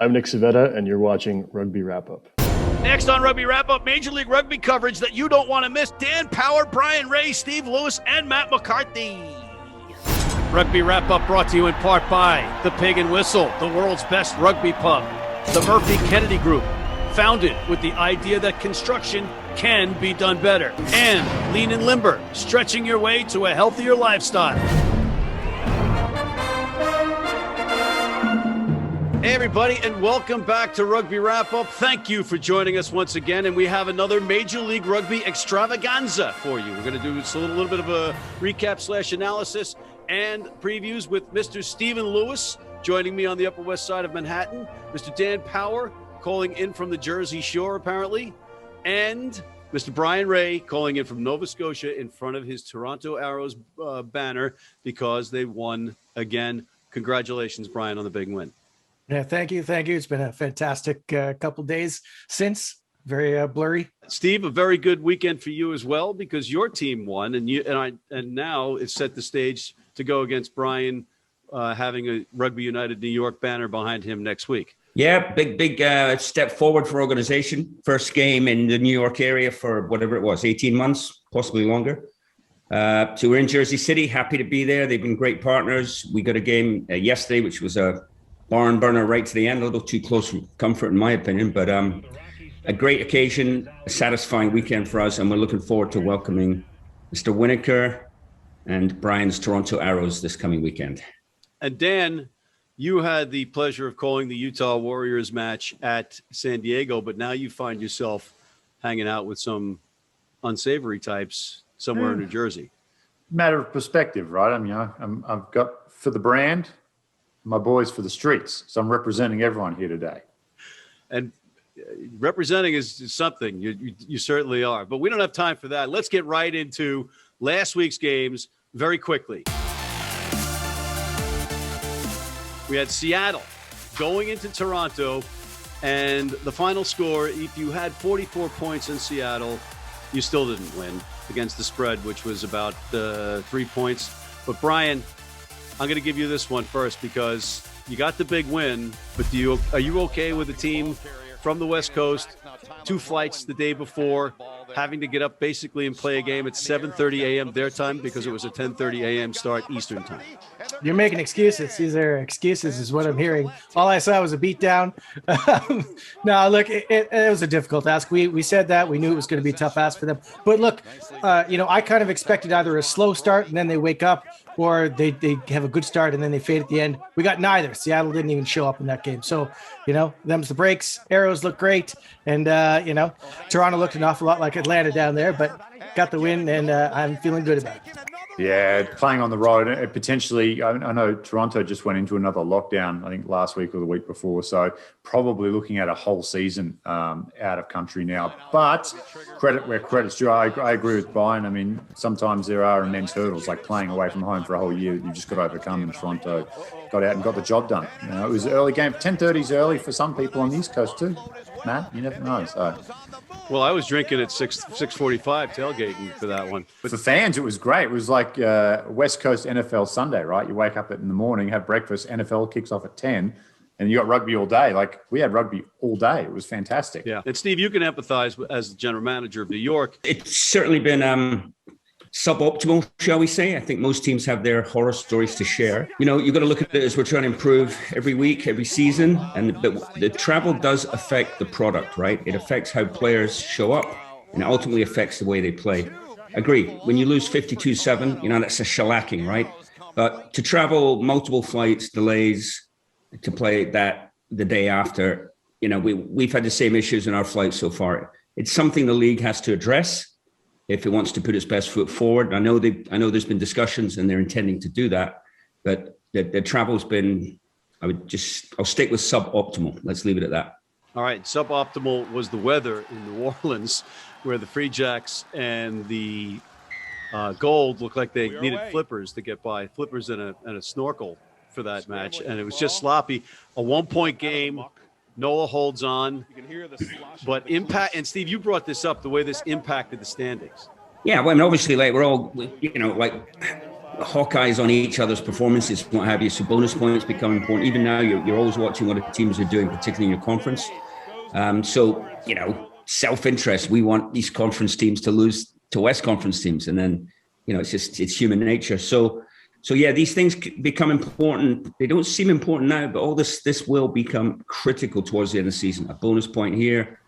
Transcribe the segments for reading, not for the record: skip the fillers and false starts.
I'm Nick Civetta, and you're watching Rugby Wrap-Up. Next on Rugby Wrap-Up, Major League Rugby coverage that you don't want to miss. Dan Power, Bryan Ray, Steve Lewis, and Matt McCarthy. Rugby Wrap-Up brought to you in part by The Pig and Whistle, the world's best rugby pub. The Murphy Kennedy Group, founded with the idea that construction can be done better. And Lean and Limber, stretching your way to a healthier lifestyle. Hey everybody, and welcome back to Rugby Wrap-Up. Thank you for joining us once again, and we have another Major League Rugby extravaganza for you. We're going to do a little bit of a recap / analysis and previews with Mr. Stephen Lewis joining me on the Upper West Side of Manhattan, Mr. Dan Power calling in from the Jersey Shore apparently, and Mr. Bryan Ray calling in from Nova Scotia in front of his Toronto Arrows banner because they won again. Congratulations, Bryan, on the big win. Yeah, thank you. It's been a fantastic couple days since. Very blurry. Steve, a very good weekend for you as well because your team won, and now it's set the stage to go against Bryan, having a Rugby United New York banner behind him next week. Yeah, big step forward for organization. First game in the New York area for whatever it was, 18 months, possibly longer. So we're in Jersey City. Happy to be there. They've been great partners. We got a game yesterday, which was a barn burner right to the end, a little too close for comfort in my opinion, but a great occasion, a satisfying weekend for us, and we're looking forward to welcoming Mr. Winokur and Bryan's Toronto Arrows this coming weekend. And Dan, you had the pleasure of calling the Utah Warriors match at San Diego, but now you find yourself hanging out with some unsavory types somewhere in New Jersey. Matter of perspective, right? I mean, I've got for the brand, my boys for the streets. So I'm representing everyone here today. And representing is something. You certainly are. But we don't have time for that. Let's get right into last week's games very quickly. We had Seattle going into Toronto, and the final score, if you had 44 points in Seattle, you still didn't win against the spread, which was about 3 points. But Bryan, I'm going to give you this one first because you got the big win, but are you okay with a team from the West Coast, 2 flights the day before, having to get up basically and play a game at 7:30 a.m. their time because it was a 10:30 a.m. start Eastern time? You're making excuses. These are excuses is what I'm hearing. All I saw was a beatdown. No, look, it was a difficult ask. We said that. We knew it was going to be a tough ask for them. But look, I kind of expected either a slow start and then they wake up, or they have a good start and then they fade at the end. We got neither. Seattle didn't even show up in that game. So, them's the breaks. Arrows look great. And, Toronto looked an awful lot like Atlanta down there, but got the win, and I'm feeling good about it. Yeah, playing on the road, potentially, I know Toronto just went into another lockdown, I think last week or the week before, so probably looking at a whole season out of country now. But credit where credit's due. I agree with Bryan. I mean, sometimes there are immense hurdles, like playing away from home for a whole year, you've just got to overcome, and Toronto got out and got the job done. It was an early game. 10:30 is early for some people on the East Coast too, Matt. You never know. So. Well, I was drinking at 6:45 tailgating for that one. But for fans, it was great. It was like West Coast NFL Sunday, right? You wake up in the morning, have breakfast, NFL kicks off at 10, and you got rugby all day. Like, we had rugby all day. It was fantastic. Yeah. And Steve, you can empathize as the general manager of New York. It's certainly been suboptimal, shall we say. I think most teams have their horror stories to share. You've got to look at it as we're trying to improve every week, every season. And the travel does affect the product, right? It affects how players show up, and it ultimately affects the way they play. Agree. When you lose 52-7, that's a shellacking, right? But to travel multiple flights, delays, to play that the day after, we've had the same issues in our flights so far. It's something the league has to address if it wants to put its best foot forward. I know there's been discussions and they're intending to do that, but the travel's been, I'll stick with suboptimal. Let's leave it at that. All right. Suboptimal was the weather in New Orleans, where the Free Jacks and the Gold looked like they needed flippers to get by, flippers and a snorkel for that match. And it was just sloppy. A 1-point game. Noah holds on, but impact. And Steve, you brought this up, the way this impacted the standings. Yeah, well, and obviously, like we're all, hawk-eyes on each other's performances, what have you. So bonus points become important. Even now, you're always watching what the teams are doing, particularly in your conference. So, self-interest. We want these conference teams to lose to West Conference teams. And then, it's human nature. So yeah, these things become important. They don't seem important now, but all this will become critical towards the end of the season. A bonus point here,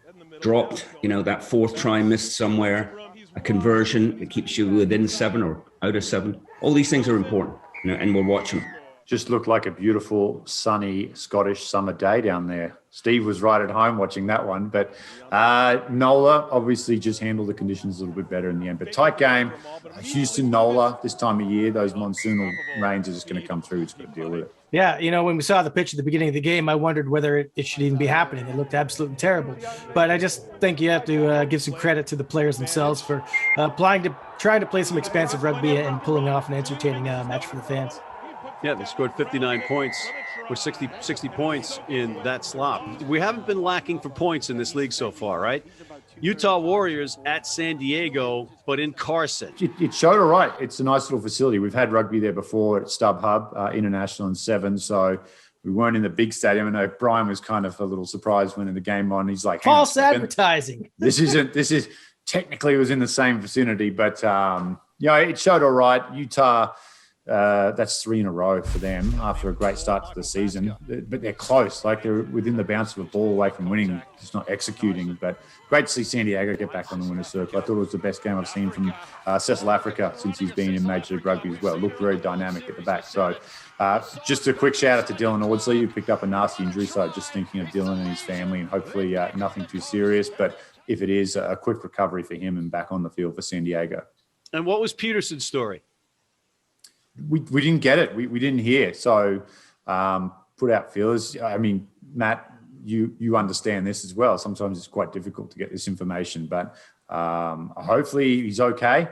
dropped, that fourth try missed somewhere, a conversion that keeps you within 7 or out of 7. All these things are important, and we're watching them. Just looked like a beautiful, sunny Scottish summer day down there. Steve was right at home watching that one, but Nola obviously just handled the conditions a little bit better in the end. But tight game, Houston, Nola, this time of year, those monsoonal rains are just going to come through. It's got to deal with it. Yeah, when we saw the pitch at the beginning of the game, I wondered whether it should even be happening. It looked absolutely terrible. But I just think you have to give some credit to the players themselves for trying to play some expansive rugby and pulling off an entertaining match for the fans. Yeah, they scored 59 points or 60 points in that slop. We haven't been lacking for points in this league so far, right? Utah Warriors at San Diego, but in Carson. It showed all right. It's a nice little facility. We've had rugby there before at StubHub, International and 7. So we weren't in the big stadium. I know Brian was kind of a little surprised when in the game on. He's like, false advertising. This is technically it was in the same vicinity, but it showed all right. Utah, that's 3 in a row for them after a great start to the season, but they're close. Like, they're within the bounce of a ball away from winning, just not executing. But great to see San Diego get back on the winner's circle. I thought it was the best game I've seen from Cecil Africa since he's been in Major League Rugby as well. Looked very dynamic at the back. So just a quick shout out to Dylan Audsley, who picked up a nasty injury. So just thinking of Dylan and his family, and hopefully nothing too serious. But if it is, a quick recovery for him and back on the field for San Diego. And what was Peterson's story? We didn't get it. We didn't hear. So put out feelers. I mean, Matt, you understand this as well. Sometimes it's quite difficult to get this information, but hopefully he's okay.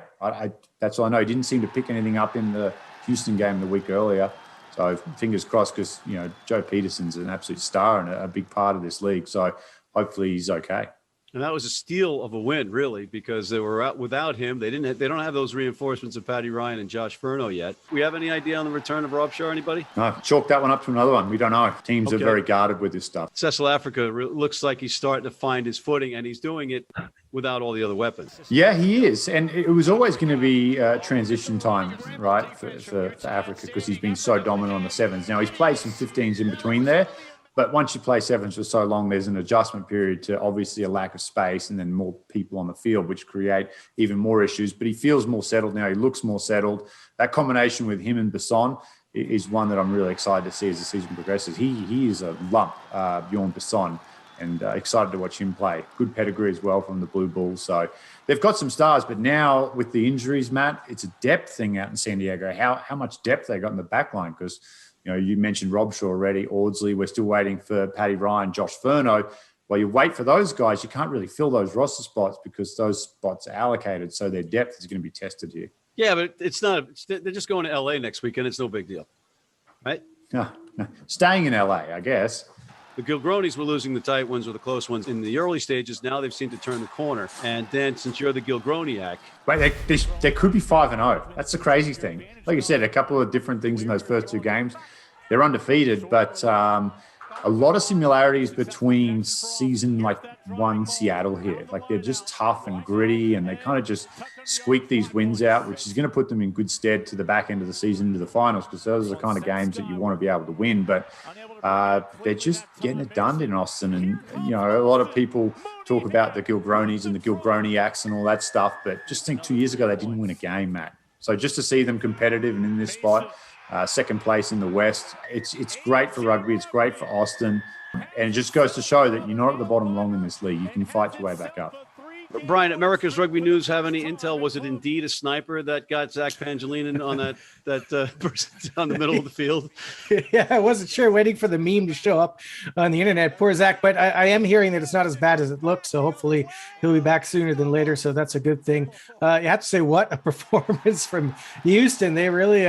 That's all I know. He didn't seem to pick anything up in the Houston game the week earlier. So fingers crossed, because, Joe Peterson's an absolute star and a big part of this league. So hopefully he's okay. And that was a steal of a win, really, because they were out without him. They don't have those reinforcements of Paddy Ryan and Josh Furno yet. We have any idea on the return of Rob Shaw? Anybody? No, chalk that one up to another one. We don't know. Teams are very guarded with this stuff. Cecil Africa looks like he's starting to find his footing, and he's doing it without all the other weapons. Yeah, he is. And it was always going to be transition time, right, for Africa, because he's been so dominant on the 7s. Now, he's played some 15s in between there. But once you play 7s for so long, there's an adjustment period to obviously a lack of space and then more people on the field, which create even more issues. But he feels more settled now. He looks more settled. That combination with him and Besson is one that I'm really excited to see as the season progresses. He is a lump, Bjorn Besson, and excited to watch him play. Good pedigree as well from the Blue Bulls. So they've got some stars, but now with the injuries, Matt, it's a depth thing out in San Diego. How much depth they got in the back line, because you mentioned Rob Shaw already, Audsley. We're still waiting for Paddy Ryan, Josh Furno. While you wait for those guys, you can't really fill those roster spots because those spots are allocated. So their depth is going to be tested here. Yeah, but it's not. They're just going to LA next weekend. It's no big deal, right? No. Staying in LA, I guess. The Gilgronis were losing the tight ones or the close ones in the early stages. Now they've seemed to turn the corner. And then, since you're the Gilgroniac, wait, they could be 5-0. That's the crazy thing. Like you said, a couple of different things in those first 2 games. They're undefeated, but a lot of similarities between season 1 Seattle here. Like, they're just tough and gritty, and they kind of just squeak these wins out, which is going to put them in good stead to the back end of the season, into the finals, because those are the kind of games that you want to be able to win. But they're just getting it done in Austin. And, a lot of people talk about the Gilgronis and the Gilgroniacs and all that stuff, but just think 2 years ago they didn't win a game, Matt. So just to see them competitive and in this spot, second place in the West, it's great for rugby. It's great for Austin. And it just goes to show that you're not at the bottom long in this league. You can fight your way back up. Brian, America's Rugby News have any intel? Was it indeed a sniper that got Zack Pangilinan on that person down the middle of the field? Yeah, I wasn't sure, waiting for the meme to show up on the internet. Poor Zack, but I am hearing that it's not as bad as it looked. So hopefully he'll be back sooner than later. So that's a good thing. You have to say, what a performance from Houston. They really,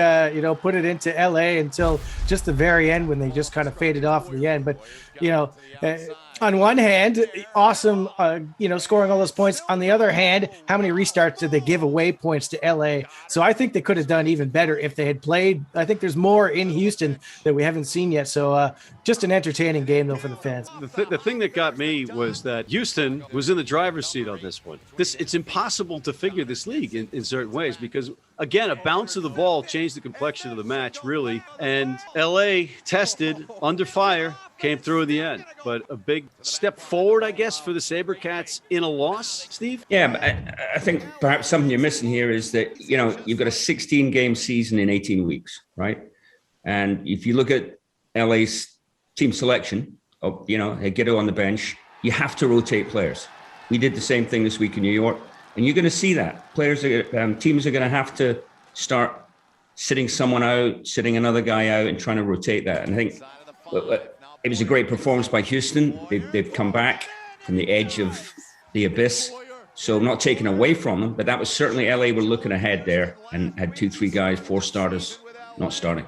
put it into LA until just the very end when they just kind of faded off at the end. But On one hand, awesome, scoring all those points. On the other hand, how many restarts did they give away points to LA? So I think they could have done even better if they had played. I think there's more in Houston that we haven't seen yet. So just an entertaining game, though, for the fans. The thing that got me was that Houston was in the driver's seat on this one. It's impossible to figure this league in certain ways because, again, a bounce of the ball changed the complexion of the match, really. And LA tested under fire, came through in the end. But a big step forward, I guess, for the SaberCats in a loss, Steve? Yeah, but I think perhaps something you're missing here is that, you've got a 16-game season in 18 weeks, right? And if you look at LA's team selection, Ghetto on the bench, you have to rotate players. We did the same thing this week in New York, and you're going to see that. Teams are going to have to start sitting someone out, sitting another guy out, and trying to rotate that. And I think it was a great performance by Houston. They've come back from the edge of the abyss. So not taken away from them, but that was certainly LA were looking ahead there and had 2-3 guys, 4 starters, not starting.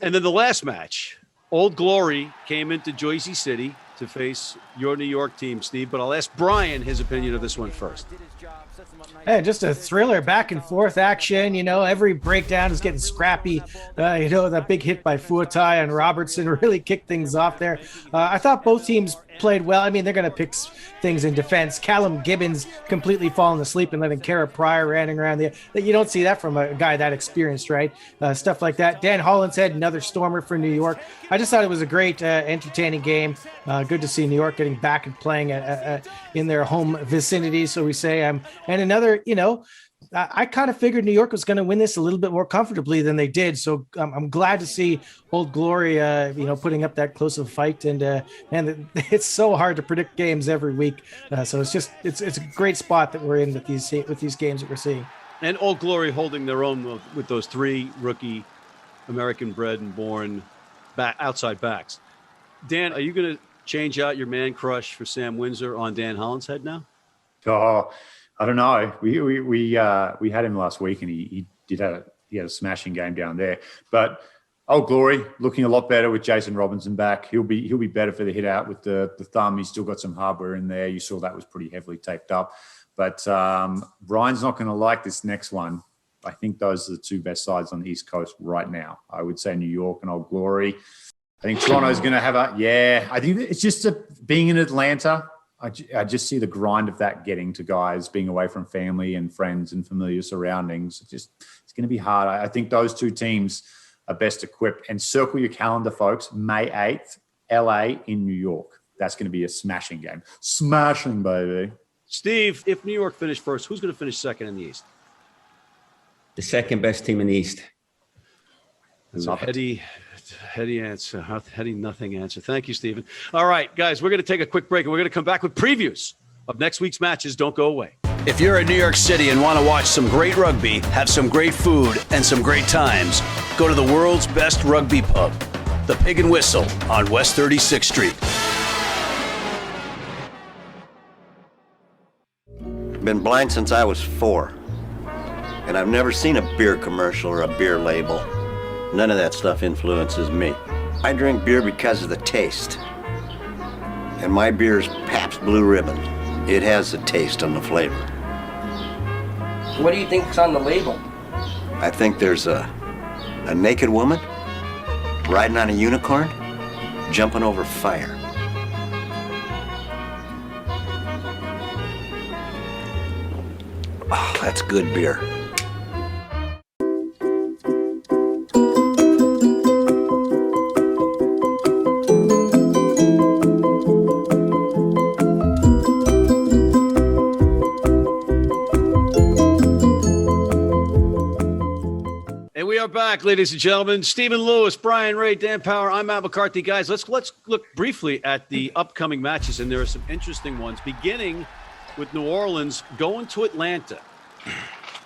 And then the last match, Old Glory came into Jersey City to face your New York team, Steve, but I'll ask Brian his opinion of this one first. Hey, just a thriller, back and forth action. Every breakdown is getting scrappy. That big hit by Fuatai and Robertson really kicked things off there. I thought both teams played well. I mean, they're going to pick things in defense. Callum Gibbons completely falling asleep and letting Kara Pryor running around. You don't see that from a guy that experienced, right? Stuff like that. Dan Hollinshead, another stormer for New York. I just thought it was a great, entertaining game. Good to see New York getting back and playing in their home vicinity, so we say. And another, I kind of figured New York was going to win this a little bit more comfortably than they did. So I'm glad to see Old Glory, putting up that close of a fight. And it's so hard to predict games every week. So it's a great spot that we're in with these games that we're seeing. And Old Glory holding their own with those 3 rookie American bred and born outside backs. Dan, are you going to change out your man crush for Sam Windsor on Dan Hollinshead now? Oh, I don't know. We had him last week, and he had a smashing game down there. But Old Glory looking a lot better with Jason Robinson back. He'll be better for the hit out with the thumb. He's still got some hardware in there. You saw that was pretty heavily taped up. But Ryan's not going to like this next one. I think those are the 2 best sides on the East Coast right now. I would say New York and Old Glory. I think Toronto's going to have I think it's just being in Atlanta. I just see the grind of that getting to guys being away from family and friends and familiar surroundings. It's going to be hard. I think those 2 teams are best equipped. And circle your calendar, folks. May 8th, LA in New York. That's going to be a smashing game. Smashing, baby. Steve, if New York finished first, who's going to finish second in the East? The second best team in the East. That's a heady answer. Heady nothing answer. Thank you, Stephen. All right, guys, we're going to take a quick break, and we're going to come back with previews of next week's matches. Don't go away. If you're in New York City and want to watch some great rugby, have some great food, and some great times, go to the world's best rugby pub, the Pig and Whistle on West 36th Street. Been blind since I was 4. And I've never seen a beer commercial or a beer label. None of that stuff influences me. I drink beer because of the taste. And my beer's Pabst Blue Ribbon. It has the taste and the flavor. What do you think's on the label? I think there's a naked woman riding on a unicorn, jumping over fire. Oh, that's good beer. Back, ladies and gentlemen. Stephen Lewis, Bryan Ray, Dan Power. I'm Matt McCarthy. Guys, let's look briefly at the upcoming matches, and there are some interesting ones, beginning with New Orleans going to Atlanta.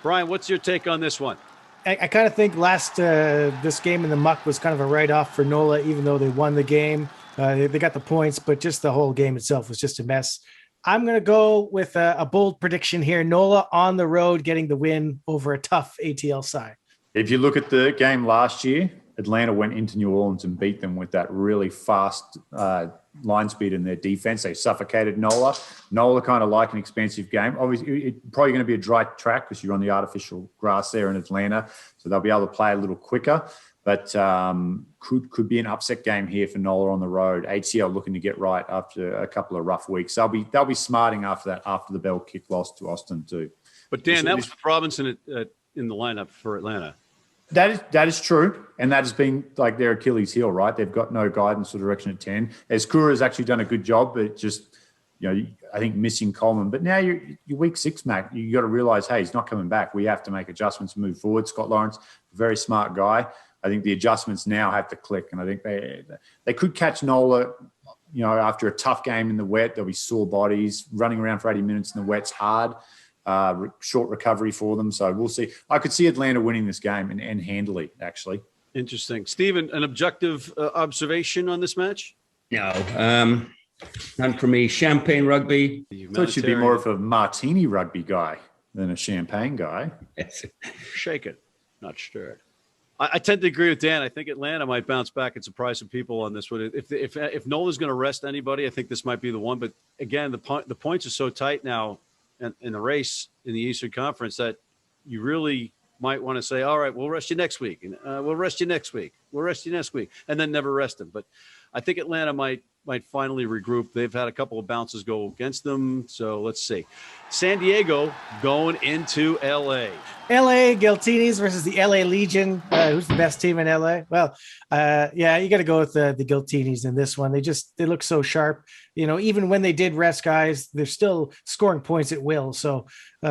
Brian, what's your take on this one? I kind of think this game in the muck was kind of a write-off for NOLA, even though they won the game. They got the points, but just the whole game itself was just a mess. I'm going to go with a bold prediction here. NOLA on the road getting the win over a tough ATL side. If you look at the game last year, Atlanta went into New Orleans and beat them with that really fast line speed in their defense. They suffocated Nola. Nola kind of like an expansive game. Obviously, it's probably going to be a dry track because you're on the artificial grass there in Atlanta, so they'll be able to play a little quicker. But could be an upset game here for Nola on the road. HCL looking to get right after a couple of rough weeks. They'll be smarting after that, after the bell kick loss to Austin too. But Dan, that was with Robinson in the lineup for Atlanta. That is true, and that has been like their Achilles heel, right? They've got no guidance or direction at 10. Eskura has actually done a good job, but just, I think missing Coleman. But now you're week 6, Mac. You got to realize, hey, he's not coming back. We have to make adjustments and move forward. Scott Lawrence, very smart guy. I think the adjustments now have to click, and I think they could catch Nola. After a tough game in the wet, there'll be sore bodies. Running around for 80 minutes in the wet's hard. Short recovery for them. So we'll see. I could see Atlanta winning this game and handily, actually. Interesting. Steven, an objective observation on this match? No. None for me. Champagne rugby. I thought you'd be more of a martini rugby guy than a champagne guy. Shake it, not stirred. I tend to agree with Dan. I think Atlanta might bounce back and surprise some people on this one. If Nola's going to rest anybody, I think this might be the one. But again, the points are so tight now in the race in the Eastern Conference that you really might want to say, all right, we'll rest you next week. And we'll rest you next week. We'll rest you next week. And then never rest them. But I think Atlanta might finally regroup. They've had a couple of bounces go against them. So let's see. San Diego going into L.A. L.A. Giltinis versus the L.A. Legion. Who's the best team in L.A.? Well, you got to go with the Giltinis in this one. They look so sharp. Even when they did rest guys, they're still scoring points at will. So, you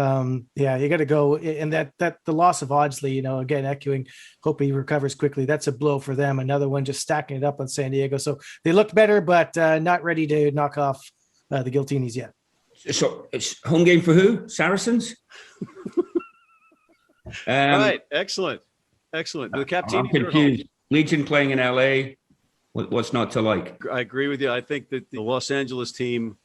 got to go. And that the loss of Audsley, again, echoing, hope he recovers quickly. That's a blow for them. Another one just stacking it up on San Diego. So they looked better, but not ready to knock off the Giltinis yet. So it's home game for who? Saracens? Right. Excellent. The captain. I'm confused. Legion playing in LA. What's not to like? I agree with you. I think that the Los Angeles team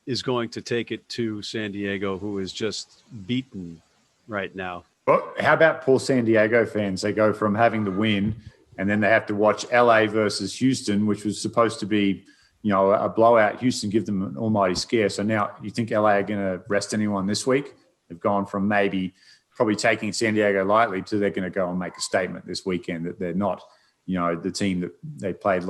is going to take it to San Diego, who is just beaten right now. Well, how about poor San Diego fans? They go from having the win, and then they have to watch LA versus Houston, which was supposed to be, a blowout. Houston give them an almighty scare. So now you think LA are going to rest anyone this week? They've gone from probably taking San Diego lightly to they're going to go and make a statement this weekend that they're not, the team that they played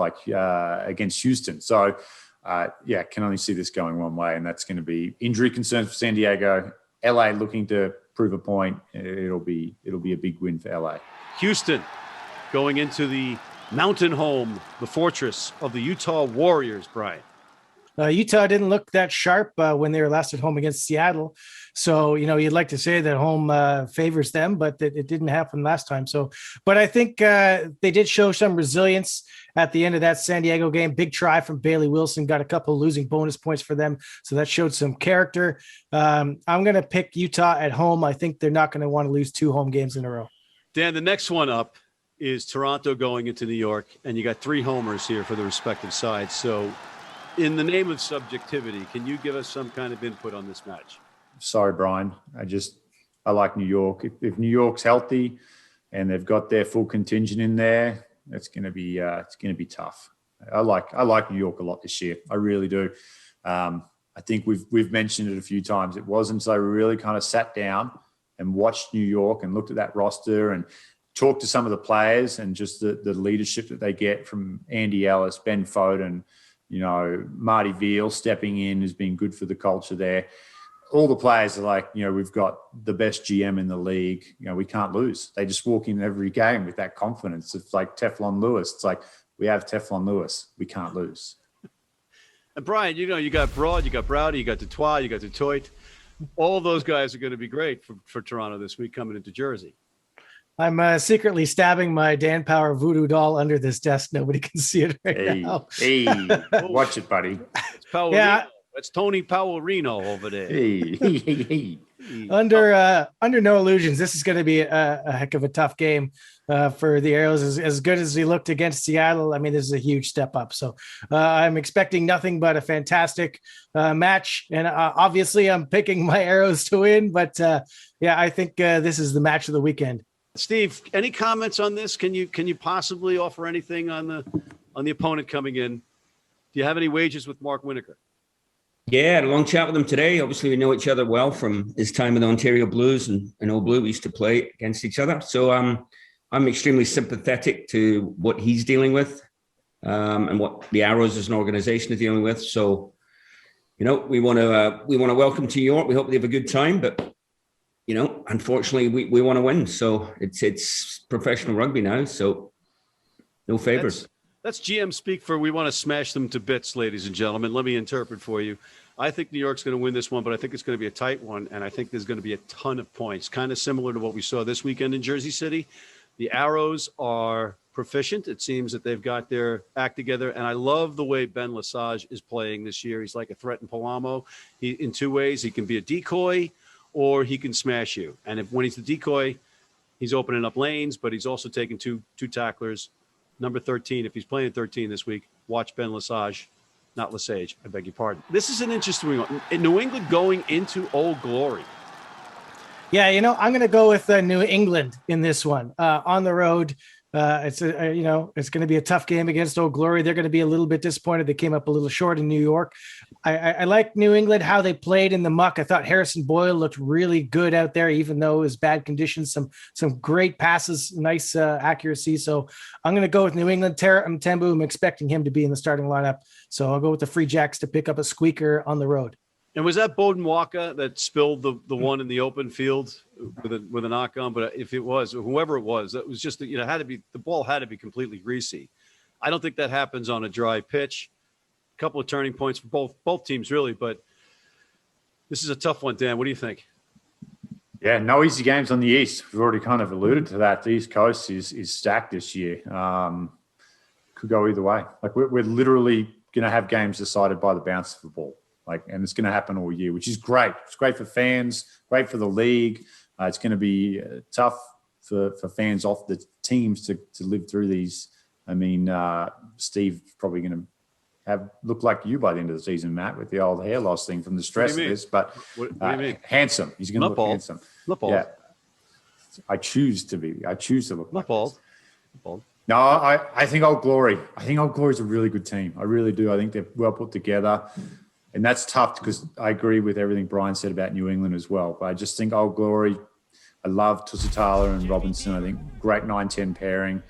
against Houston. So, can only see this going one way, and that's going to be injury concerns for San Diego. LA looking to prove a point. It'll be a big win for LA. Houston going into the mountain home, the fortress of the Utah Warriors, Brian. Utah didn't look that sharp when they were last at home against Seattle. So, you'd like to say that home favors them, but it didn't happen last time. So, but I think they did show some resilience at the end of that San Diego game. Big try from Bailey Wilson, got a couple of losing bonus points for them. So that showed some character. I'm going to pick Utah at home. I think they're not going to want to lose 2 home games in a row. Dan, the next one up is Toronto going into New York, and you got 3 homers here for the respective sides. So in the name of subjectivity, can you give us some kind of input on this match? Sorry, Brian. I like New York. If New York's healthy and they've got their full contingent in there, it's going to be tough. I like New York a lot this year. I really do. I think we've mentioned it a few times. It wasn't until I really kind of sat down and watched New York and looked at that roster and talked to some of the players and just the leadership that they get from Andy Ellis, Ben Foden, Marty Veal stepping in has been good for the culture there. All the players are like, we've got the best GM in the league. We can't lose. They just walk in every game with that confidence. It's like Teflon Lewis. It's like, we have Teflon Lewis. We can't lose. And Brian, you got Broad, you got Browdy, you got Dutoit, you got Dutoit. All those guys are going to be great for Toronto this week coming into Jersey. I'm secretly stabbing my Dan Power voodoo doll under this desk. Nobody can see it now. Hey, watch it, buddy. It's Powerino. It's Tony Powerino over there. Hey. Under no illusions, this is going to be a heck of a tough game for the Arrows. As good as he looked against Seattle, I mean, this is a huge step up. So I'm expecting nothing but a fantastic match. And obviously, I'm picking my Arrows to win. But I think this is the match of the weekend. Steve, any comments on this? Can you possibly offer anything on the opponent coming in? Do you have any wagers with Mark Winokur? Yeah, I had a long chat with him today. Obviously, we know each other well from his time in the Ontario Blues and Old Blue. We used to play against each other. So I'm extremely sympathetic to what he's dealing with and what the Arrows as an organization are dealing with. So, we want to welcome to New York. We hope they have a good time, but unfortunately, we want to win. So it's professional rugby now. So no favors. That's GM speak for we want to smash them to bits, ladies and gentlemen. Let me interpret for you. I think New York's going to win this one, but I think it's going to be a tight one, and I think there's going to be a ton of points, kind of similar to what we saw this weekend in Jersey City. The Arrows are proficient. It seems that they've got their act together, and I love the way Ben Lesage is playing this year. He's like a threat in Palamo. In two ways, he can be a decoy or he can smash you. And when he's the decoy, he's opening up lanes, but he's also taking two tacklers. Number 13, if he's playing 13 this week, watch Ben Lesage, not Lesage. I beg your pardon. This is an interesting one. In New England going into Old Glory. Yeah, I'm going to go with New England in this one. On the road, it's going to be a tough game against Old Glory. They're going to be a little bit disappointed. They came up a little short in New York. I like New England, how they played in the muck. I thought Harrison Boyle looked really good out there, even though it was bad conditions. Some great passes, nice accuracy. So I'm going to go with New England. Tara Mtembu, I'm expecting him to be in the starting lineup. So I'll go with the Free Jacks to pick up a squeaker on the road. And was that Bowden Walker that spilled the one in the open field with a knock on? But if it was, or whoever it was, that was just, had to be, the ball had to be completely greasy. I don't think that happens on a dry pitch. A couple of turning points for both teams, really. But this is a tough one, Dan. What do you think? Yeah, no easy games on the East. We've already kind of alluded to that. The East Coast is stacked this year. Could go either way. Like we're literally going to have games decided by the bounce of the ball. And it's going to happen all year, which is great. It's great for fans, great for the league. It's going to be tough for fans off the teams to live through these. I mean, Steve's probably going to look like you by the end of the season, Matt, with the old hair loss thing from the stress of this. But what do you mean? Handsome. He's going to look handsome. Not bald. Yeah. I choose to look not like bald. this. Not bald. No, I think Old Glory. I think Old Glory is a really good team. I really do. I think they're well put together. And that's tough because I agree with everything Brian said about New England as well. But I just think Old Glory, I love Tusitala and Robinson. I think great 9-10 pairing.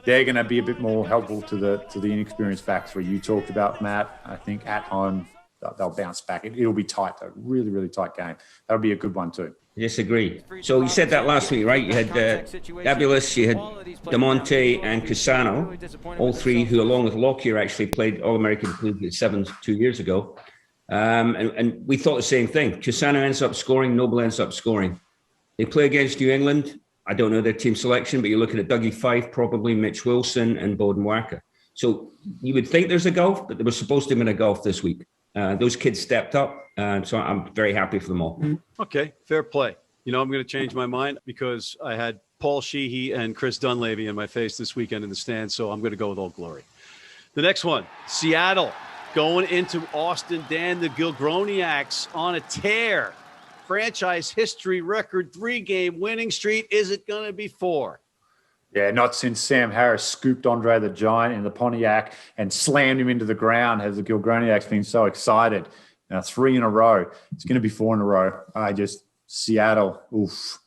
They're going to be a bit more helpful to the inexperienced backs where you talked about, Matt. I think at home, they'll bounce back. It'll be tight, though. Really, really tight game. That'll be a good one, too. Yes, agree. So you said that last week, right? You had Dabulus, you had DeMonte and Cusano, all three who, along with Lockyer, actually played All-American Collegiate Sevens 2 years ago. And we thought the same thing. Cusano ends up scoring, Noble ends up scoring. They play against New England. I don't know their team selection, but you're looking at Dougie Fife, probably Mitch Wilson, and Bowden Walker. So you would think there's a gulf, but they were supposed to have been a gulf this week. Those kids stepped up, so I'm very happy for them all. Okay, fair play. I'm going to change my mind because I had Paul Sheehy and Chris Dunleavy in my face this weekend in the stands, so I'm going to go with Old Glory. The next one, Seattle. Going into Austin, Dan, the Gilgroniacs on a tear. Franchise history record 3-game winning streak. Is it going to be 4? Yeah, not since Sam Harris scooped Andre the Giant in the Pontiac and slammed him into the ground has the Gilgroniacs been so excited. Now 3 in a row. It's going to be 4 in a row. Seattle, oof.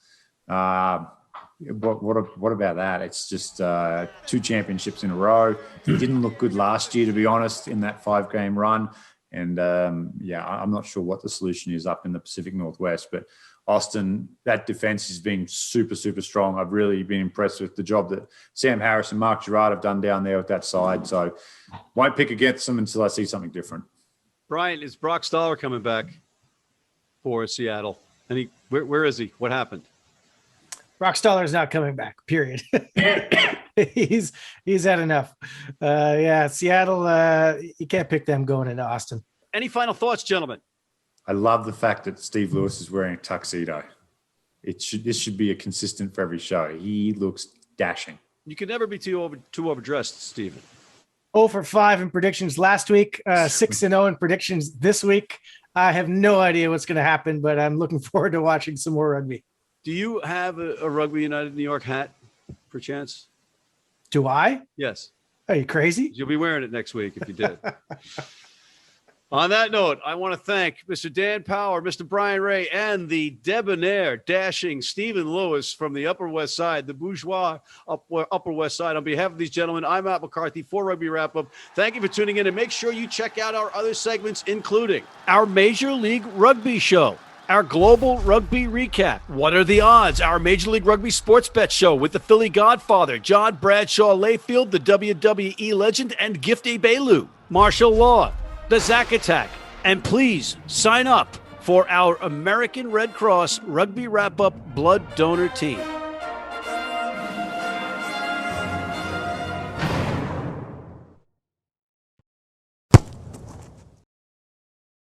What about that? It's just 2 championships in a row. He didn't look good last year, to be honest, in that 5-game run. And I'm not sure what the solution is up in the Pacific Northwest, but Austin, that defense has been super, super strong. I've really been impressed with the job that Sam Harris and Mark Gerard have done down there with that side. So won't pick against them until I see something different. Brian, is Brock Stoller coming back for Seattle? And where is he? What happened? Brock Stoller is not coming back, period. He's had enough. Seattle, you can't pick them going into Austin. Any final thoughts, gentlemen? I love the fact that Steve Lewis is wearing a tuxedo. This should be a consistent for every show. He looks dashing. You can never be too overdressed, Stephen. 0 for 5 in predictions last week, 6-0 in predictions this week. I have no idea what's going to happen, but I'm looking forward to watching some more rugby. Do you have a Rugby United New York hat, perchance? Do I? Yes. Are you crazy? You'll be wearing it next week if you did. On that note, I want to thank Mr. Dan Power, Mr. Bryan Ray, and the debonair, dashing Stephen Lewis from the Upper West Side, the bourgeois Upper West Side. On behalf of these gentlemen, I'm Matt McCarthy for Rugby Wrap-Up. Thank you for tuning in, and make sure you check out our other segments, including our Major League Rugby show, our Global Rugby Recap, What Are the Odds?, our Major League Rugby Sports Bet show with the Philly Godfather, John Bradshaw Layfield, the WWE legend, and Gifty Bailu, martial law, the Zack Attack, and please sign up for our American Red Cross Rugby Wrap-Up Blood Donor Team.